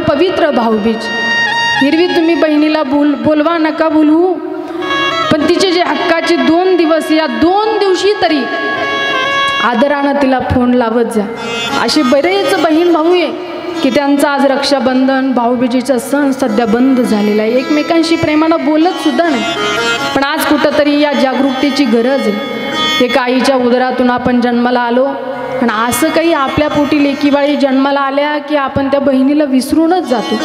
परमपवित्र भाऊबीज. हिरवी तुम्ही बहिणीला बोलवा नका बोलवू, पण तिचे जे हक्काचे 2 दिवस, या 2 दिवशी तरी आदरानं तिला फोन लावत जा. असे बरेच बहीण भाऊ आहे की त्यांचं आज रक्षाबंधन भाऊबीजेचा सण सध्या बंद झालेला आहे, एकमेकांशी प्रेमानं बोलत सुद्धा नाही. पण आज कुठंतरी या जागरूकतेची गरज आहे. एका आईच्या उदरातून आपण जन्माला आलो, आणि असं काही आपल्या पोटी लेकीबाळी जन्माला आल्या की आपण त्या बहिणीला विसरूनच जातो.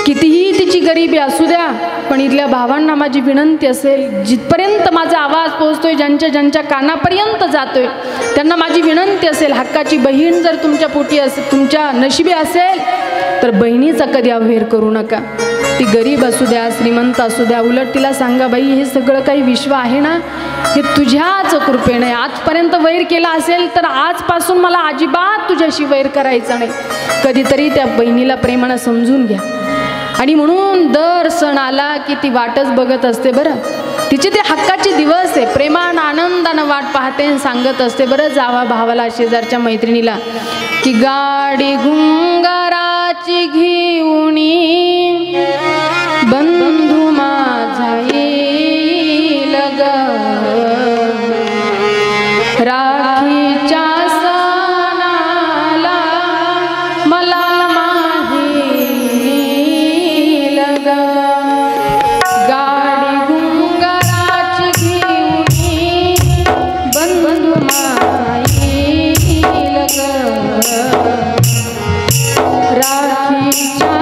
कितीही तिची गरिबी असू द्या, पण इथल्या भावांना माझी विनंती असेल, जिथपर्यंत माझा आवाज पोहोचतोय, ज्यांच्या कानापर्यंत जातोय, त्यांना माझी विनंती असेल, हक्काची बहीण जर तुमच्या पोटी तुमच्या नशिबी असेल तर बहिणीचा कधी अवहेर करू नका. ती गरीब असू द्या, श्रीमंत असू द्या, उलट तिला सांगा, बाई हे सगळं काही विश्व आहे ना, हे तुझ्याच कृपेने. आजपर्यंत वैर केला असेल तर आजपासून मला अजिबात तुझ्याशी वैर करायचा नाही. कधीतरी त्या बहिणीला प्रेमानं समजून घ्या. आणि म्हणून दर सण आला की ती वाटच बघत असते बरं. तिचे ते हक्काचे दिवस आहे, प्रेमानं आनंदानं वाट पाहते, सांगत असते बरं जावा भावाला, शेजारच्या मैत्रिणीला, की गाडी घुंगाराची घेऊनी बंधू माझा येईल ग, राखीच्या सणाला मला माहेल ग. गाडी घुंगाराची घेऊनी बंधू माझा येईल ग, राखीच्या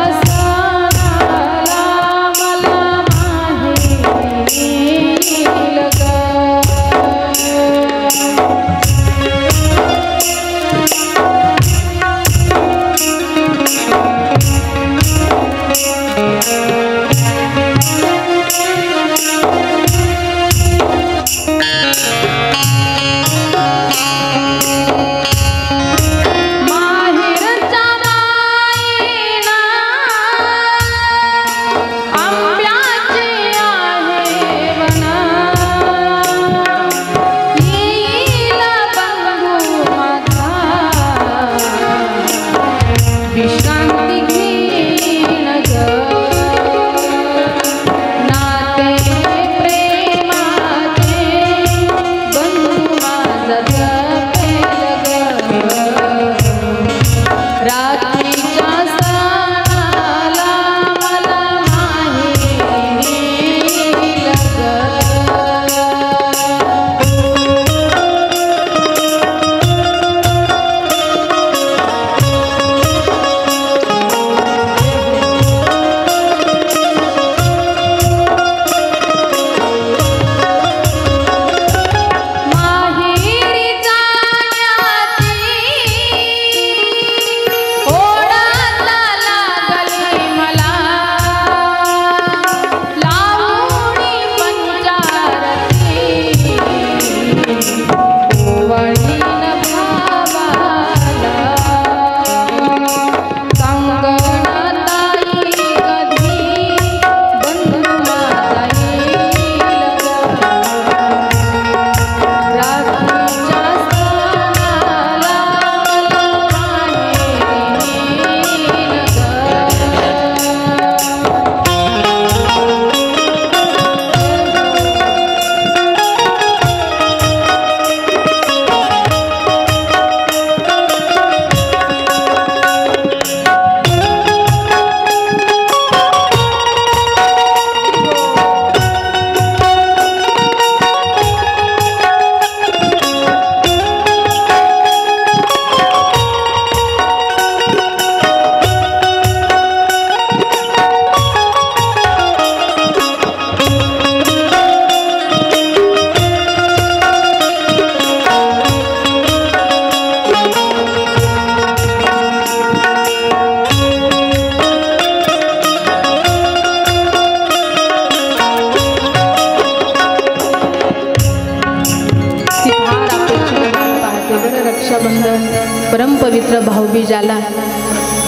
परमपवित्र भाऊबीज आला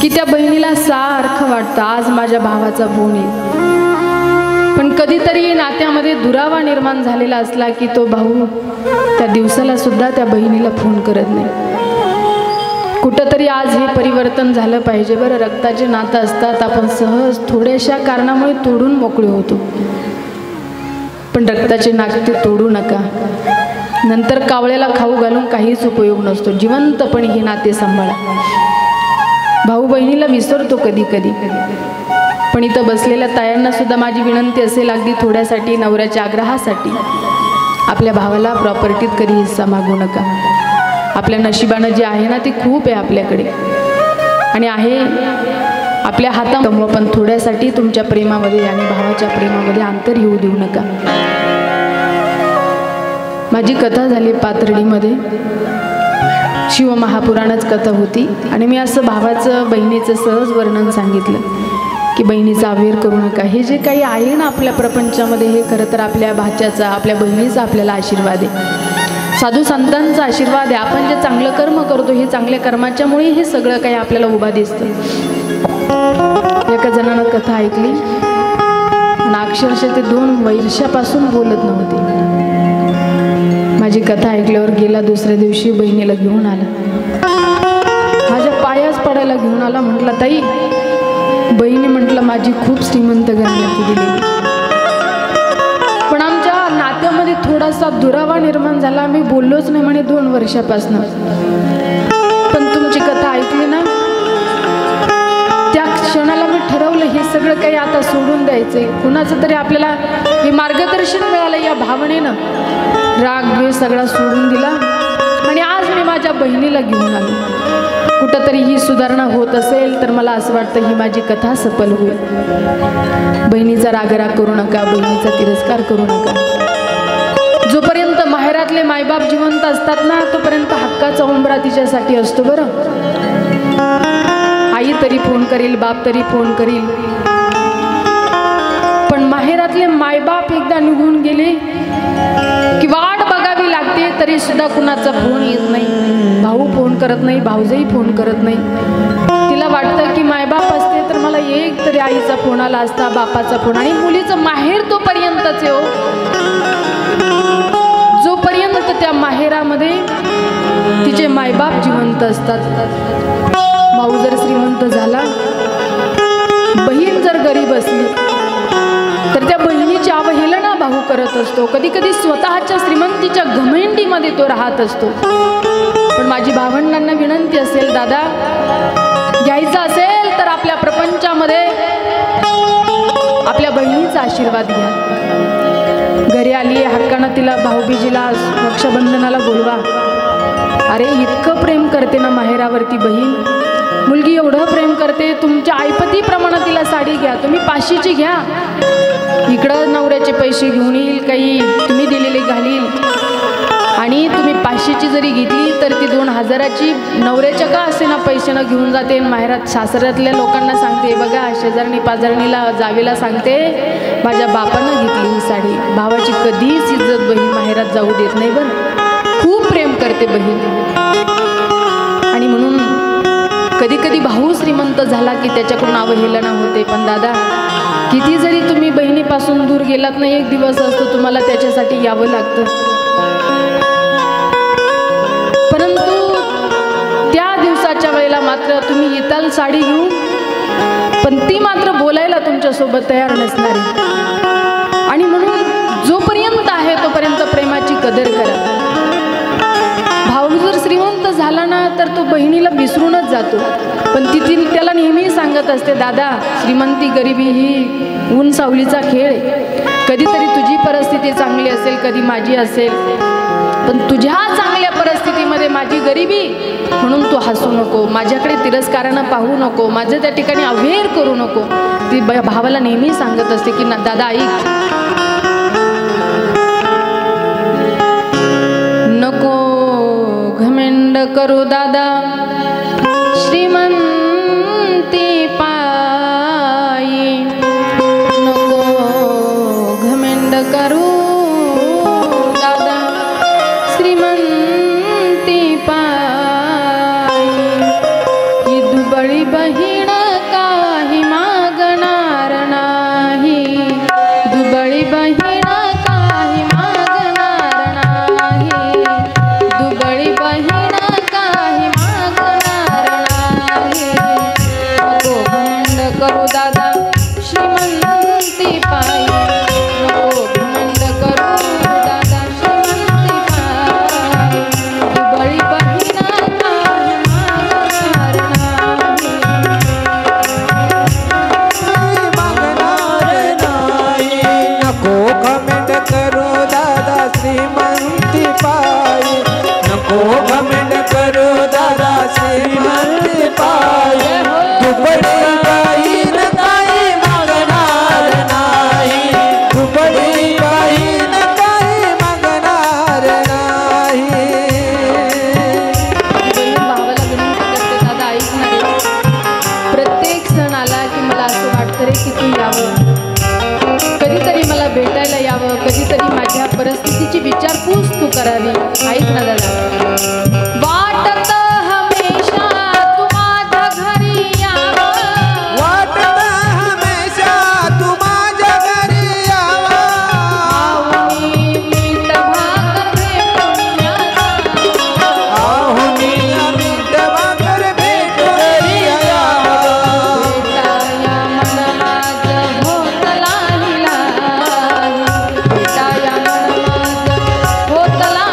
की त्या बहिणीला सारखं वाटतं आज माझ्या भावाचा फोन येईल. पण कधीतरी नात्यामध्ये दुरावा निर्माण झालेला असला की तो भाऊ त्या दिवसाला सुद्धा त्या बहिणीला फोन करत नाही. कुठंतरी आज हे परिवर्तन झालं पाहिजे बरं. रक्ताचे नातं असतात, आपण सहज थोड्याशा कारणामुळे तोडून मोकळे होतो, पण रक्ताचे नाते तोडू नका. नंतर कावळ्याला खाऊ घालून काहीच उपयोग नसतो. जिवंतपणे ही नाते सांभाळा. भाऊ बहिणीला विसरतो कधी कधी, पण इथं बसलेल्या तायांना सुद्धा माझी विनंती असेल, अगदी थोड्यासाठी, नवऱ्याच्या आग्रहासाठी आपल्या भावाला प्रॉपर्टीत कधी हिस्सा मागू नका. आपल्या नशिबानं जे आहे ना ते खूप आहे आपल्याकडे आणि आहे आपल्या हातात, पण थोड्यासाठी तुमच्या प्रेमामध्ये आणि भावाच्या प्रेमामध्ये अंतर येऊ देऊ नका. माझी कथा झाली पाथर्डीमध्ये, शिवमहापुराणच कथा होती आणि मी असं भावाचं बहिणीचं सहज वर्णन सांगितलं की बहिणीचा अवेर करू नका. हे जे काही आहे ना आपल्या प्रपंचामध्ये, हे खरं तर आपल्या भाच्याचा, आपल्या बहिणीचा आपल्याला आशीर्वाद आहे, साधू संतांचा आशीर्वाद आहे. आपण जे चांगलं कर्म करतो, हे चांगल्या कर्माच्यामुळे हे सगळं काही आपल्याला उभा दिसतं. एका जणानं कथा ऐकली आणि अक्षरशः ते 2 वर्षापासून बोलत नव्हते. माझी कथा ऐकल्यावर गेला दुसऱ्या दिवशी बहिणीला घेऊन आला, माझ्या पायाच पडायला घेऊन आला. म्हटलं ताई, बहिणी म्हटलं माझी खूप श्रीमंत घराण्यात दिलेली, पण आमच्या नात्यामध्ये थोडासा दुरावा निर्माण झाला, आम्ही बोललोच नाही म्हणे 2 वर्षापासून. पण तुमची कथा ऐकली ना, त्या क्षणाला मी ठरवलं हे सगळं काही आता सोडून द्यायचंय. कुणाचं तरी आपल्याला हे मार्गदर्शन मिळालं या भावनेनं. राग द्वेष सगळा सोडून दिला आणि आज मी माझ्या बहिणीला घेऊन आलो. कुठंतरी ही सुधारणा होत असेल तर मला असं वाटतं ही माझी कथा सफल होईल. बहिणीचा रागराग करू नका, बहिणीचा तिरस्कार करू नका. जोपर्यंत माहेरातले मायबाप जिवंत असतात ना, तोपर्यंत हक्काचा उंबरा तिच्यासाठी असतो बरं. आई तरी फोन करील, बाप तरी फोन करील, पण माहेरातले मायबाप एकदा निघून गेले की वाट बघावी लागते, तरी सुद्धा कुणाचा फोन येत नाही. भाऊ फोन करत नाही, भाऊजही फोन करत नाही. तिला वाटतं की मायबाप असते तर मला एक तरी आईचा फोन आला असता, बापाचा फोन. आणि मुलीचं माहेर तोपर्यंतच आहे हो, जोपर्यंत त्या माहेरामध्ये तिचे मायबाप जिवंत असतात. भाऊ जर श्रीमंत झाला, बहीण जर गरीब असली, तर त्या बहिणीची अवहेलना भाऊ करत असतो. कधी कधी स्वतःच्या श्रीमंतीच्या घमेंडीमध्ये तो राहत असतो. पण माझी भावंडांना विनंती असेल, दादा घ्यायचं असेल तर आपल्या प्रपंचामध्ये आपल्या बहिणीचा आशीर्वाद घ्या. घरी आली हक्कानं तिला भाऊबीजीला, रक्षाबंधनाला बोलवा. अरे इतकं प्रेम करते ना माहेरावरती बहीण, मुलगी एवढं प्रेम करते, तुमच्या आईपतीप्रमाणे तिला साडी घ्या, तुम्ही 500ची घ्या, इकडं नवऱ्याचे पैसे घेऊन येईल, काही तुम्ही दिलेले घालील. आणि तुम्ही 500ची जरी घेतली तर ती 2000ची नवऱ्याच्या का असे ना पैशानं घेऊन जाते. माहेरात सासऱ्यातल्या लोकांना सांगते, बघा शेजारणी पाजारणीला जावेला सांगते माझ्या बापानं घेतली ही साडी. भावाची कधीच इज्जत बहीण माहेरात जाऊ देत नाही बरं, खूप प्रेम करते बहीण. आणि म्हणून कधी कधी भाऊ श्रीमंत झाला की त्याच्याकडून अवहेलना होते. पण दादा किती जरी तुम्ही बहिणीपासून दूर गेलात ना, एक दिवस असतो तुम्हाला त्याच्यासाठी यावं लागतं. परंतु त्या दिवसाच्या वेळेला मात्र तुम्ही येताल साडी घेऊन, पण ती मात्र बोलायला तुमच्यासोबत तयार नसणार आहे. आणि म्हणून जोपर्यंत आहे तोपर्यंत प्रेमाची कदर करा. भाऊ जर श्रीमंत झाला ना तर तो बहिणीला विसरूनच जातो. पण ती त्याला नेहमी सांगत असते, दादा श्रीमंती गरिबी ही ऊन सावलीचा खेळ आहे. कधीतरी तुझी परिस्थिती चांगली असेल, कधी माझी असेल, पण तुझ्या चांगल्या परिस्थितीमध्ये माझी गरिबी म्हणून तू हसू नको, माझ्याकडे तिरस्कारानं पाहू नको, माझं त्या ठिकाणी अवेर करू नको. ती भावाला नेहमी सांगत असते की ना दादा ऐक, नको घमेंड करू दादा श्रीमंती पायी, नको घमेंड करू दादा श्रीमंती पायी. ही दुबळी बहीण काही मागणार नाही, दुबळी बहीण काही मागणार नाही, दुबळी बहीण काही मागणार करू दादा श्रीमंती पायी, नको घमंड करू दादा श्रीमंती पायी, दुबळी बहीण काय मागणार नाही, नको घमंड करू दादा श्रीमंती पायी, नको घमंड करू दादा श्रीमंती पायी, दुबळी बहीण काही मागणार नाही, दुबळी बहीण काही मागणार नाही. भावाला विनंती करते दादा ऐक ना रे, प्रत्येक सण आला की मला असं वाटतं रे की तू यावं, कधीतरी मला भेटायला यावं, कधीतरी माझ्या परिस्थितीची विचारपूस तू करावी. ऐक ना दादा, वाटत हमेशा तू माझ्या घरी यावं, वाटत हमेशा तू माझ्या घरी यावा, आहुनी मीठ भाकर भेटून यावं, आहुनी मीठ भाकर भेटून यावा, भेटाया मन माझं होतला हिलाही, भेटाया मन माझं होतला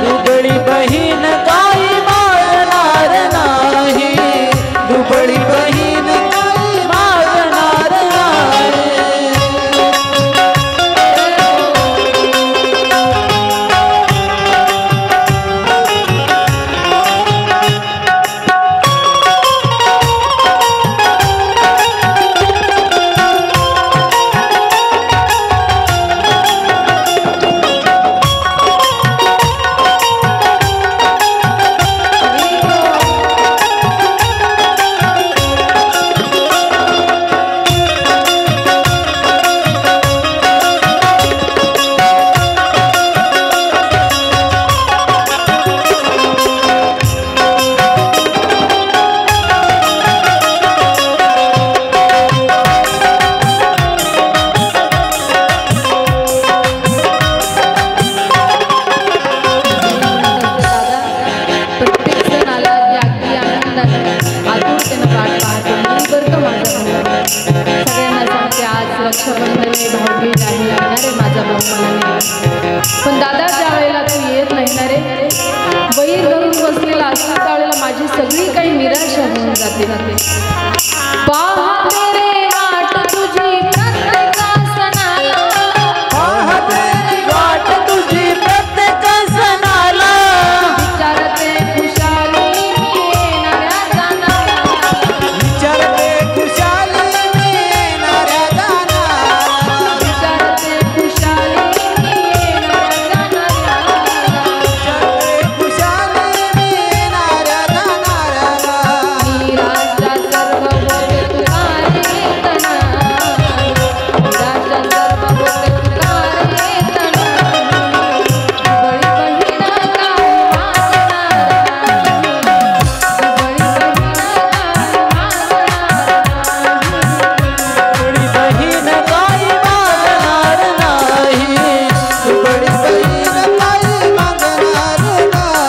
दुबळी बहीण काय मागणार नाही, दुबळी बहीण काही मागणार नाही. प्रत्येक सण आला की अगदी आनंदाने आतुरतेनं वाट पाहतो मी बरं का माझा भाऊ. सगळ्यांना सांगते आज रक्षाबंधन आहे, भाऊबीज आहे, येणार आहे माझा भाऊ मला नेला. पण दादा ज्या वेळेला तू येत नाही ना रे, बैल धरून बसलेला असतो त्यावेळेला माझी सगळी काही निराशा होऊन जाते. पाहते रे वाट तुझी प्रत्येक सणाला, पाहते वाट तुझी प्रत्येक सणाला, विचारते खुशाली मी येणाऱ्या जाणाऱ्या, विचारते खुशाली मी येणाऱ्या जाणाऱ्या, विचारते खुशाली मी येणाऱ्या जाणाऱ्या, विचारते खुशाली मी येणाऱ्या जाणाऱ्याला. मी राजा सर्व होते तुकारे येतना, मी राजा सर्व होते तुकारे येतना, दुबळी बहीण काय मागणार नाही, दुबळी बहीण काय मागणार नाही. दुबळी बहीण काही मागणार नाही, दुबळी बहीण काही मागणार नाही.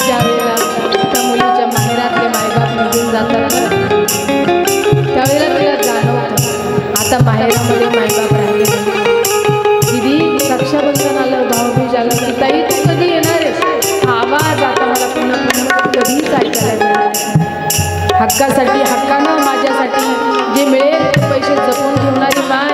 ज्यावेळेला त्या मुलीच्या माहेरातले मायबाप निघून जातात ना, त्यावेळेला तिला जाणवतं आता माहेरामध्ये मायबाप राहिले नाही. दिदी रक्षाबंधन आलं, भाऊबीज आलं की ताई तू कधी येणार आहेस, हा आवाज आता मला पुन्हा पुन्हा कधीच ऐकायला मिळणार. हक्कासाठी हक्कानं माझ्यासाठी जे मिळेल ते पैसे जपून ठेवणारी माय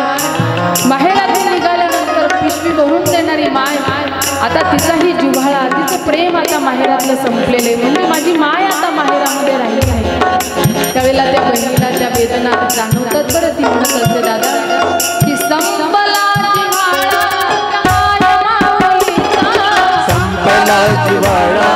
आता तिचाही जिव्हाळा, तिचं प्रेम आता माहेरातलं संपलेलं आहे, म्हणजे माझी माय आता माहेरामध्ये राहिली आहे. त्यावेळेला त्या बहिणीला त्या वेदना जाणवतात बरं. ती म्हणत असते दादा की संपला जिव्हाळा संपला जिव्हाळा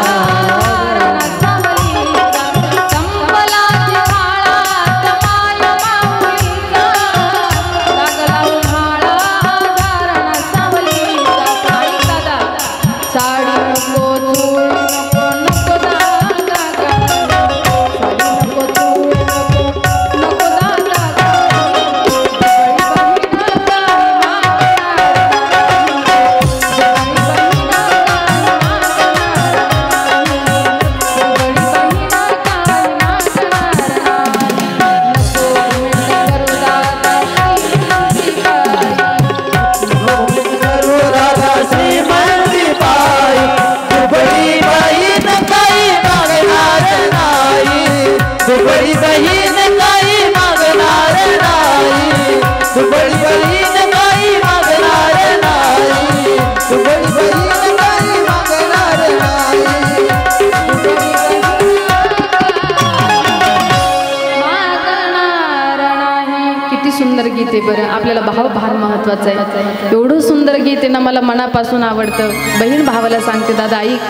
सुंदर गीत आहे बरं. आपल्याला भाव फार महत्वाचा आहे. एवढं सुंदर गीत आहे ना, मला मनापासून आवडतं. बहीण भावाला सांगते दादा ऐक,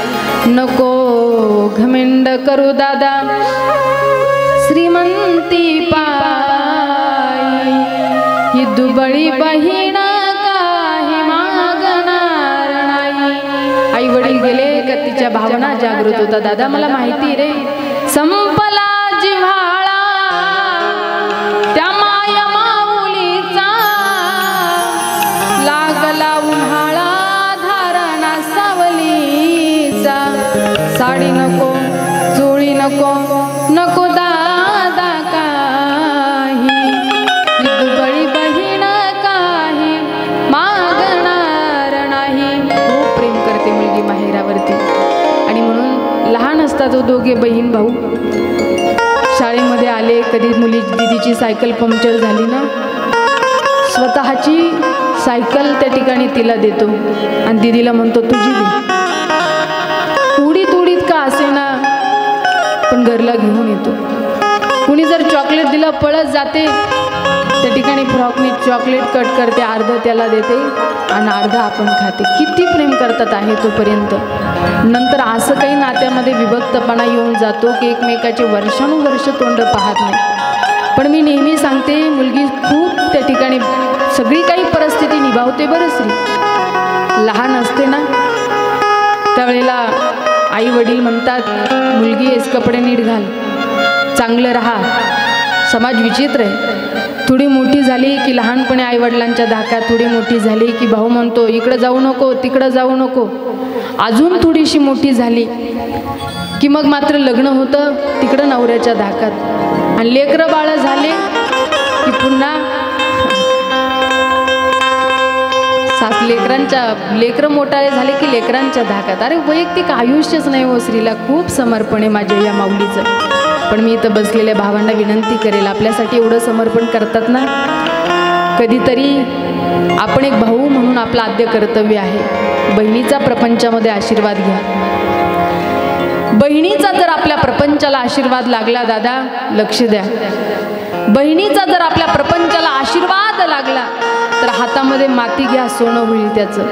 नको घमेंड करू दादा श्रीमंती पायी, ही दुबळी बहीण काही मागणार नाही. आई वडील गेले का तिच्या भावना जागृत होता. दादा मला माहिती रे, संपला जिव्हाळा त्या माया माऊलीचा, लागला उन्हाळा धारणा सावलीचा. साडी नको, चोळी नको, नको दादा काही, दुबळी बहीण काही मागणार नाही. खूप प्रेम करते मुलगी माहेरावरती. आणि म्हणून लहान असतात दोघे बहीण भाऊ, शाळेमध्ये आले, कधी मुली दिदीची सायकल पंक्चर झाली ना, स्वतःची सायकल त्या ठिकाणी तिला देतो आणि दिदीला म्हणतो तुझी दे. उडीत उडीत का असे ना, पण घरला घेऊन येतो. कुणी जर चॉकलेट दिलं पळत जाते, त्या ठिकाणी फ्रॉकने चॉकलेट कट करते, अर्ध त्याला देते आणि अर्ध आपण खाते. किती प्रेम करतात आहे तोपर्यंत. नंतर असं काही नात्यामध्ये विभक्तपणा येऊन जातो की एकमेकाचे वर्षानुवर्ष तोंड पाहत नाही. पण मी नेहमी सांगते, मुलगी खूप त्या ठिकाणी सगळी काही परिस्थिती निभावते बरं. स्त्री लहान असते ना, त्यावेळेला आई वडील म्हणतात मुलगी आहेस, कपडे नीट घाल, चांगलं राहा. समाज विचित्र आहे. थोडी मोठी झाली की लहानपणी आईवडिलांच्या धाकात, थोडी मोठी झाली की भाऊ म्हणतो इकडं जाऊ नको, तिकडं जाऊ नको. अजून थोडीशी मोठी झाली की मग मात्र लग्न होतं तिकडं नवऱ्याच्या धाकात. आणि लेकरं बाळं झाले की पुन्हा लेकरं मोठाले झाले की लेकरांच्या धाकात. अरे वैयक्तिक आयुष्यच नाही हो स्त्रीला. खूप समर्पण आहे माझ्या या माऊलीचं. पण मी इथं बसलेल्या भावांना विनंती करेल, आपल्यासाठी एवढं समर्पण करतात ना, कधीतरी आपण एक भाऊ म्हणून आपलं आद्य कर्तव्य आहे, बहिणीचा प्रपंचामध्ये आशीर्वाद घ्या. बहिणीचा जर आपल्या प्रपंचाला आशीर्वाद लागला दादा, लक्ष द्या, बहिणीचा जर आपल्या प्रपंचाला आशीर्वाद लागला तर हातामध्ये माती घ्या, सोनं होईल त्याचं.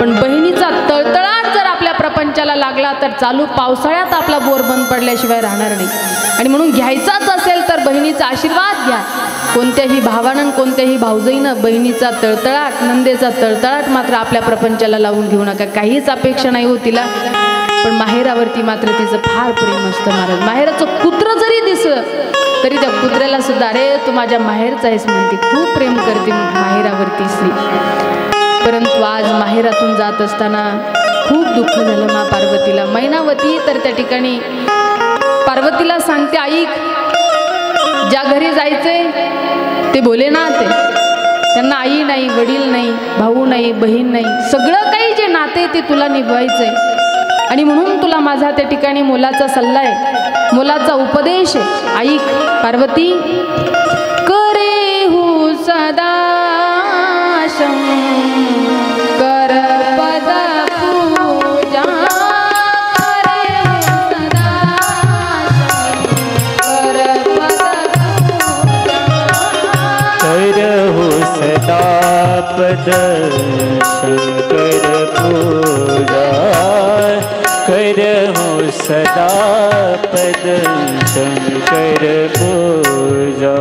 पण बहिणीचा तळतळाट जर आपल्या प्रपंचाला लागला तर चालू पावसाळ्यात आपला बोर बंद पडल्याशिवाय राहणार नाही. आणि म्हणून घ्यायचाच असेल तर बहिणीचा आशीर्वाद घ्या. कोणत्याही भावानं, कोणत्याही भाऊजाईनं बहिणीचा तळतळाट, नंदेचा तळतळाट मात्र आपल्या प्रपंचाला लावून घेऊ नका. काहीच अपेक्षा नाही हो तिला, पण माहेरावरती मात्र तिचं फार प्रेम असतं. महाराज माहेराचं कुत्रं जरी दिसलं तरी त्या कुत्र्याला सुद्धा अरे तू माझ्या माहेरचा आहेस म्हणते. खूप प्रेम करते माहेरावरती स्त्री. परंतु आज माहेरातून जात असताना खूप दुःख झालं मा पार्वतीला. मैनावती तर त्या ठिकाणी पार्वतीला सांगते ऐक, ज्या घरी जायचंय ते भोलेनाथ आहे. त्यांना आई नाही, वडील नाही, भाऊ नाही, बहीण नाही, सगळं काही जे नाते ते तुला निभवायचंय. आणि म्हणून तुला माझा त्या ठिकाणी मोलाचा सल्ला आहे, मोलाचा उपदेश आहे. ऐक पार्वती, करे हो सदा शंकर पद सदा पद शंकर पूजा करहूँ सदा पद शंकर पूजा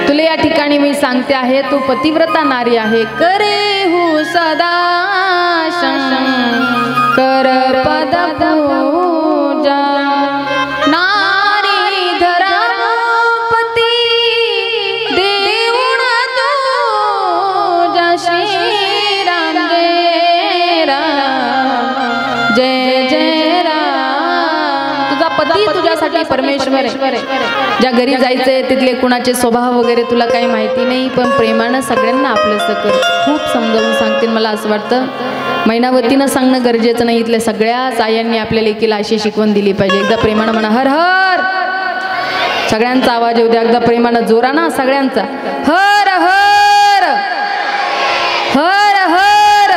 तुला या ठिकाणी मी सांगते आहे, तू पतिव्रता नारी आहे. करे हु सदा शंकर पद पूजा नारी धरापती देऊळ तुझ्या श्रीराम जय राम जय जय राम. तुझा पती तुझ्यासाठी परमेश्वर आहे. ज्या घरी जायचंय तिथले कुणाचे स्वभाव वगैरे तुला काही माहिती नाही, पण प्रेमानं सगळ्यांना आपलंसं कर. खूप समजावून सांगते. मला असं वाटतं मैनावतीनं सांगणं गरजेचं नाही, इथल्या सगळ्याच आयांनी आपल्या लेकीला अशी शिकवण दिली पाहिजे. एकदा प्रेमानं म्हणा हर हर. सगळ्यांचा आवाज येऊ द्या एकदा प्रेमानं जोराना सगळ्यांचा हर हर हर हर.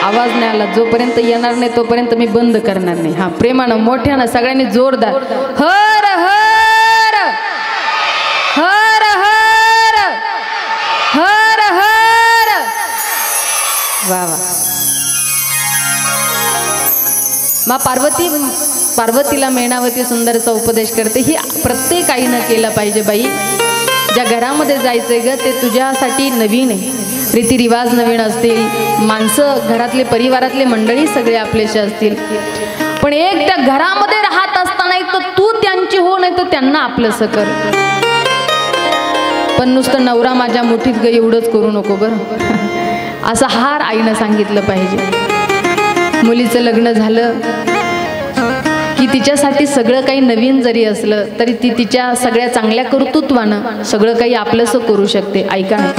आवाज नाही आला जोपर्यंत येणार नाही तोपर्यंत मी बंद करणार नाही. हा प्रेमानं मोठ्यानं सगळ्यांनी जोरदार हर हर हर हर हर हर. वा वा. मा पार्वतीला मैनावती सुंदरचा उपदेश करते. ही प्रत्येक आईनं केलं पाहिजे बाई. ज्या घरामध्ये जायचंय ग ते तुझ्यासाठी नवीन आहे. रीतिरिवाज नवीन असतील, माणसं घरातले परिवारातले मंडळी सगळे आपलेसे असतील, पण एक त्या घरामध्ये राहत असताना एक तर तू त्यांची हो नाही तर त्यांना आपलंसं कर. पण नुसतं नवरा माझ्या मुठीत ग एवढंच करू नको बरं. असं हार आईनं सांगितलं पाहिजे. मुलीचं लग्न झालं की तिच्यासाठी सगळं काही नवीन जरी असलं तरी ती तिच्या सगळ्या चांगल्या कर्तृत्वानं सगळं काही आपलंसं करू शकते. ऐका ना,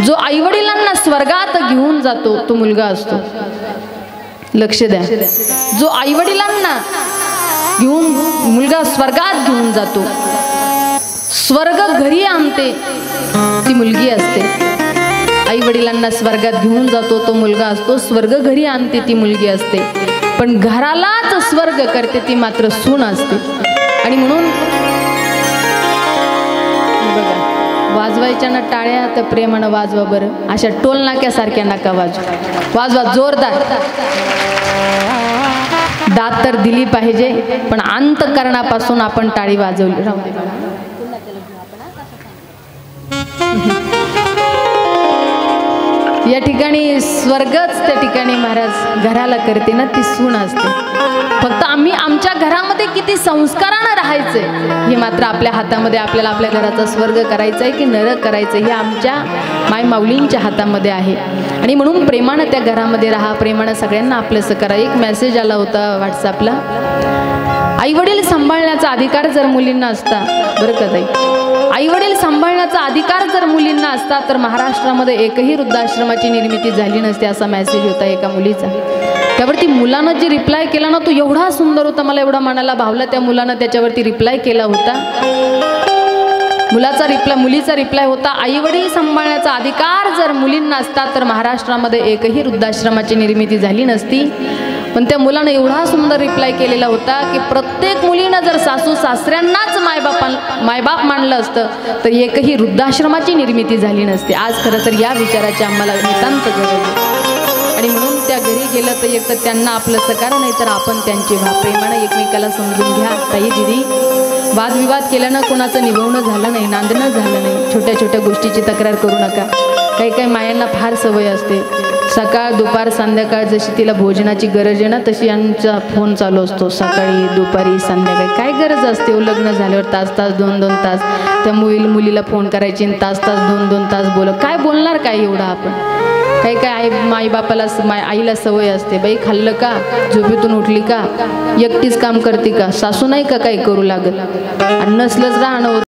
जो आईवडिलांना स्वर्गात घेऊन जातो तो मुलगा असतो. लक्ष द्या. जो आईवडिलांना घेऊन मुलगा स्वर्गात घेऊन जातो, स्वर्ग घरी आणते ती मुलगी असते. आईवडिलांना स्वर्गात घेऊन जातो तो मुलगा असतो, स्वर्ग घरी आणते ती मुलगी असते. पण घरालाच स्वर्ग करते ती मात्र सून असते. आणि म्हणून बघा, वाजवायच्या ना टाळ्या तर प्रेमानं वाजवा बरं. अशा टोल नाक्यासारख्या नका वाजवा. वाजवा जोरदार. दात तर दिली पाहिजे पण अंतःकरणापासून आपण टाळी वाजवली. या ठिकाणी स्वर्गच त्या ठिकाणी महाराज घराला करते ना ती सून असते. फक्त आम्ही आमच्या घरामध्ये किती संस्कारानं राहायचंय हे मात्र आपल्या हातामध्ये. आपल्याला आपल्या घराचा स्वर्ग करायचा आहे की नरक करायचं हे आमच्या माय माऊलींच्या हातामध्ये आहे. आणि म्हणून प्रेमानं त्या घरामध्ये राहा, प्रेमानं सगळ्यांना आपलंसं करा. एक मेसेज आला होता व्हॉट्सअपला, आईवडील सांभाळण्याचा अधिकार जर मुलींना असता, बरं का ताई, आईवडील सांभाळण्याचा अधिकार जर मुलींना असता तर महाराष्ट्रामध्ये एकही वृद्धाश्रमाची निर्मिती झाली नसते, असा मेसेज होता एका मुलीचा. त्यावरती मुलानं जे रिप्लाय केला ना तो एवढा सुंदर होता, मला एवढा मनाला भावला. त्या मुलानं त्याच्यावरती रिप्लाय केला होता. मुलीचा रिप्लाय होता, आईवडील सांभाळण्याचा अधिकार जर मुलींना असता तर महाराष्ट्रामध्ये एकही वृद्धाश्रमाची निर्मिती झाली नसती. पण त्या मुलानं एवढा सुंदर रिप्लाय केलेला होता की प्रत्येक मुलीनं जर सासू सासऱ्यांनाच मायबाप मानलं असतं तर एकही वृद्धाश्रमाची निर्मिती झाली नसते. आज खरं तर या विचाराची आम्हाला नितांत गरज आहे. आणि म्हणून त्या घरी गेलं तर एक तर त्यांना आपलं सकार, नाही तर आपण त्यांची प्रेमानं एकमेकाला समजून घ्या. ताई दिदी, वादविवाद केल्यानं कोणाचं निभवणं झालं नाही, नांदणं झालं नाही. छोट्या छोट्या गोष्टीची तक्रार करू नका. काही काही मायांना फार सवय असते, सकाळ दुपार संध्याकाळ जशी तिला भोजनाची गरज आहे ना तशी यांचा फोन चालू असतो सकाळी दुपारी संध्याकाळी. काय गरज असते लग्न झाल्यावर तास तास 2-2 तास त्या मुलीला फोन करायची आणि तास तास 2-2 तास काय बोलणार काय एवढं आपण. काही माईबापाला आईला सवय असते बाई खाल्लं का झोपेतून उठली का एकटीच काम करते का सासू नाही का काही करू लागत आणि नसलंच राहणं